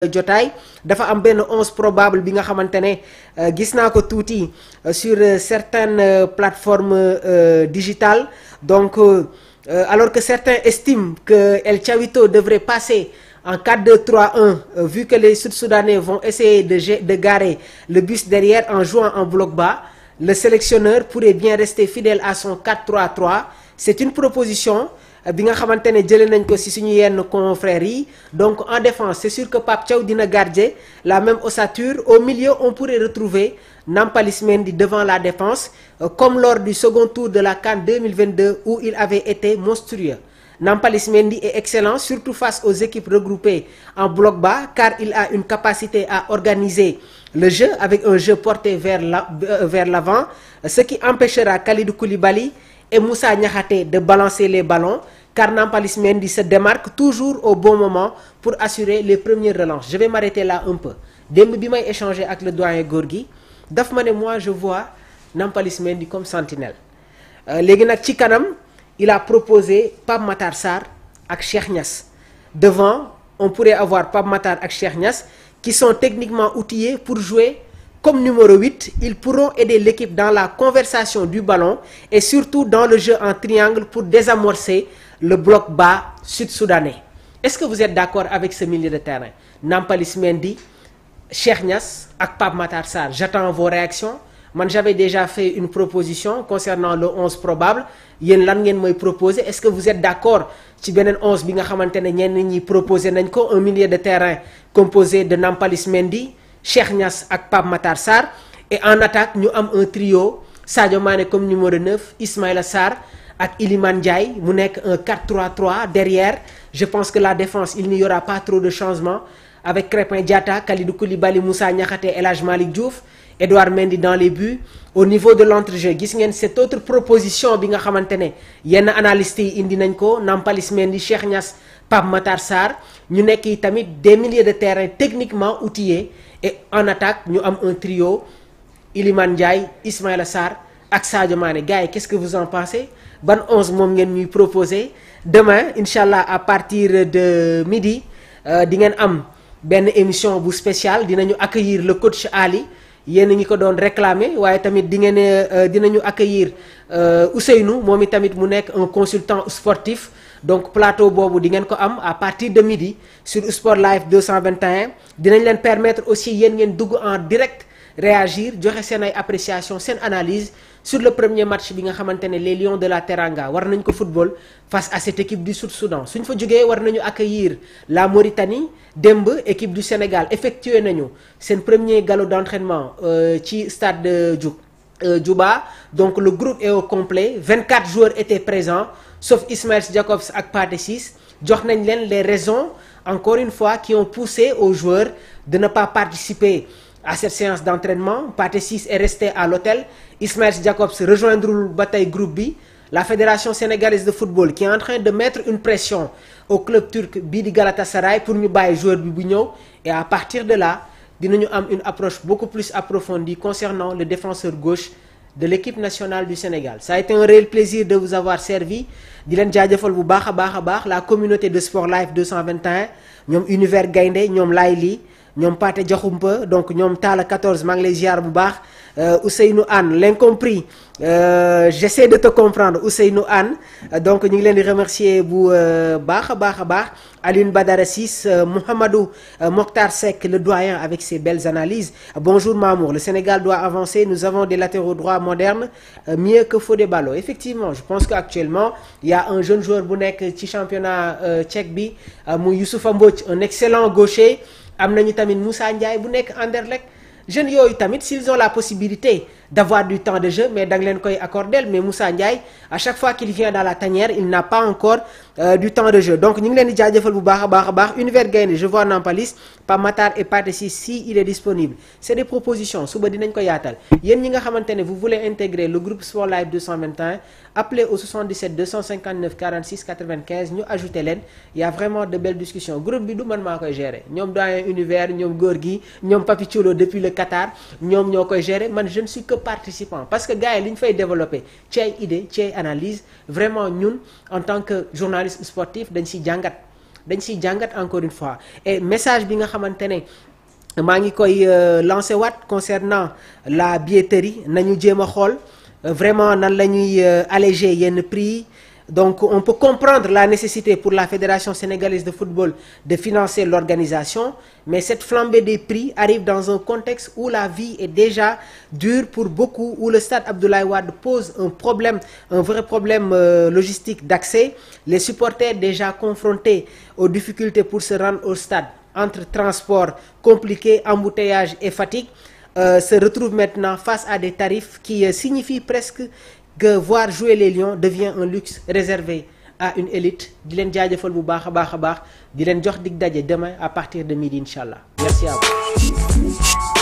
jotaay dafa am benn 11 probable bi nga xamante ne gis naa ko tuuti sur certaines plateformes digitales donc alors que certains estiment que El Chavito devrait passer en 4-2-3-1 vu que les Sud-Soudanais vont essayer de garer le bus derrière en jouant en bloc bas, le sélectionneur pourrait bien rester fidèle à son 4-3-3. C'est une proposition bi nga xamante ne jëlee nañ ko ci suñu yenn confrères yi. Donc en défense c'est sûr que Pape Thiaw dina garder la même ossature. Au milieu on pourrait retrouver Nampalys Mendy devant la défense comme lors du second tour de la CAN 2022 où il avait été monstrueux. Nampalys Mendy est excellent surtout face aux équipes regroupées en bloc bas car il a une capacité à organiser le jeu avec un jeu porté vers l'avant, ce qui empêchera Kalidou Koulibaly et Moussa Niakhaté de balancer les ballons car Nampalys Mendy se démarque toujours au bon moment pour assurer les premières relances. Je vais m'arrêter là un peu. Démb bi may échanger ak le doyen Gorgui daf ma ne moi je vois Nampalys Mendy comme sentinelle. Léegi nag ci kanam il a proposé Pape Matar Sarr ak Cheikh Niass. Devant on pourrait avoir Pape Matar ak Cheikh Niass qui sont techniquement outillés pour jouer comme numéro 8. Ils pourront aider l'équipe dans la conversation du ballon et surtout dans le jeu en triangle pour désamorcer le bloc bas sud-soudanais. Est-ce que vous êtes d'accord avec ce milieu de terrain? Nampalys Mendy, Cheikh Niass ak Pape Matar Sarr. J'attends vos réactions. Man j'avais déjà fait une proposition concernant le 11 probable. Yéen lan ngeen mooy proposer? Est-ce que vous êtes d'accord ci beneen 11 bi nga xamante ne ñenn ñi proposer nañ ko, un milieu de terrain composé de Nampalys Mendy, Cheikh Niass ak Pape Matar Sarr, et en attaque ñu am un trio Sadio Mané comme numéro 9, Ismaïla Sarr ak Iliman Ndiaye mu nekk un 4-3-3 derrière. Je pense que la défense il n'y aura pas trop de changements avec Krépin Diatta, Kalidou Koulibaly, Moussa Niakhaté, El Hadji Malick Diouf, Edouard Mendy dans les buts. Au niveau de l'entrejeu gis ngeen cette autre proposition bi nga xamante ne yenn analystes yi indi nañ ko, Nampalys Mendy, Cheikh Niass, Pape Matar Sarr ñu nekk yi tamit des milieux de terrain techniquement outillés. Et en attaque ñu am un trio Iliman Ndiaye, Ismaïla Sarr ak Sadio Mané. Gars yi qu'est-ce que vous en pensez? Ban 11 moom ngeen ñuy proposer? Demain inchallah à partir de midi di ngeen am benn émission bu spéciale, dinañu accueillir le coach Ali. Yéen a ngi ko doon réclamer waaye tamit di ngeen dinañu accueillir Ousseynou moom tamit mu nekk un consultant sportif. Donc plateau boobu di ngeen ko am à partir de midi sur Sport Live 221. Dinañ leen permettre aussi yéen ngeen dugg en direct réagir joxe seen ay appréciation seen analyse sur le premier match bi nga xamante ne les Lions de la Teranga war nañ ko football face à cette équipe du Sud-Soudan. Suñ fa jógee war nañu accueillir la Mauritanie. Démb équipe du Sénégal effectué nañu seen premier galop d'entraînement ci stade de Djouba. Donc le groupe est au complet. 24 joueurs étaient présents sauf Ismaël Jacobs ak Pathé Ciss. Jox nañ leen les raisons encore une fois qui ont poussé aux joueurs de ne pas participer à cette séance d'entraînement. Pathé Ciss est resté à l'hôtel. Ismaël Jacobs rejoindrul ba tey groupe bi. La Fédération sénégalaise de football qui est en train de mettre une pression au club turc bii di Galatasaray pour ñu bàyyi joueur bi bu ñëw, et à partir de là dinañu am une approche beaucoup plus approfondie concernant le défenseur gauche de l'équipe nationale du Sénégal. Ça a été un réel plaisir de vous avoir servi. Di leen jaajëfal bu baax a baax la communauté de Sport Live 221 ñoom Univers Gaynde ñoom Laay Ly ñoom Pathé Diakhoumpa donc ñoom Talla 14 maa ngi lay ziar bu baax. Ousseynou Anne l'incompris, j'essaie de te comprendre Ousseynou Anne. Donc ñu ngi leen di remercier bu baax a baax Alioune Badara Ciss, Mouhamadou Mokhtar Seck le doyen avec ses belles analyses. Bonjour Mamour, le Sénégal doit avancer, nous avons des latéraux droits modernes mieux que Fodé Ballo. Effectivement je pense qu'actuellement il y a un jeune joueur bu nekk ci championnat tchèque bi muy Youssoufa Mbodj, un excellent gaucher. Am nañu tamit Moussa Ndiaye bu nekk Anderlecht. Jeunes yooyu tamit s'ils ont la possibilité d'avoir du temps de jeu mais da nga leen koy accorder. Mais Moussa Ndiaye à chaque fois qu'il vient dans la tanière il n'a pas encore du temps de jeu. Donc ñu ngi leen di jaajëfal bu baax a baax Univers Gaynde, je vois Nampalys, Pape Matar et Pathé Ciss si il est disponible. C'est des propositions suba dinañ ko yaatal. Yéen ñi nga xamante ne vous voulez intégrer le groupe Sport Live 221, appelez au 77 259 46 95 ñu ajouté leen. Il y a vraiment de belles discussions. Groupe bi du man maa koy gérer ñoom doyen Univers ñoom Gorgui ñoom Papi Thiolo depuis le Qatar ñoom ñoo koy gérer. Man je ne suis que participant parce que gars yi li ñu fay développer ci ay idée ci ay analyse vraiment ñun en tant que journaliste sportif dañ si jàngat. dañ siy jàngat encore une fois et message bi nga xamante ne maa ngi koy lancé waat concernant la billetterie nañu jéem a xool vraiment nan la ñuy alléger yenn prix yi. Donc on peut comprendre la nécessité pour la Fédération sénégalaise de football de financer l'organisation, mais cette flambée des prix arrive dans un contexte où la vie est déjà dure pour beaucoup, où le stade Abdoulaye Wade pose un vrai problème logistique d'accès. Les supporters déjà confrontés aux difficultés pour se rendre au stade entre transport compliqué, embouteillage et fatigue, se retrouvent maintenant face à des tarifs qui signifient presque que voir jouer les Lions devient un luxe réservé à une élite. Di leen jaajëfal bu baax a baax di leen jox dig daje demain à partir de midi incha allah merci à vous.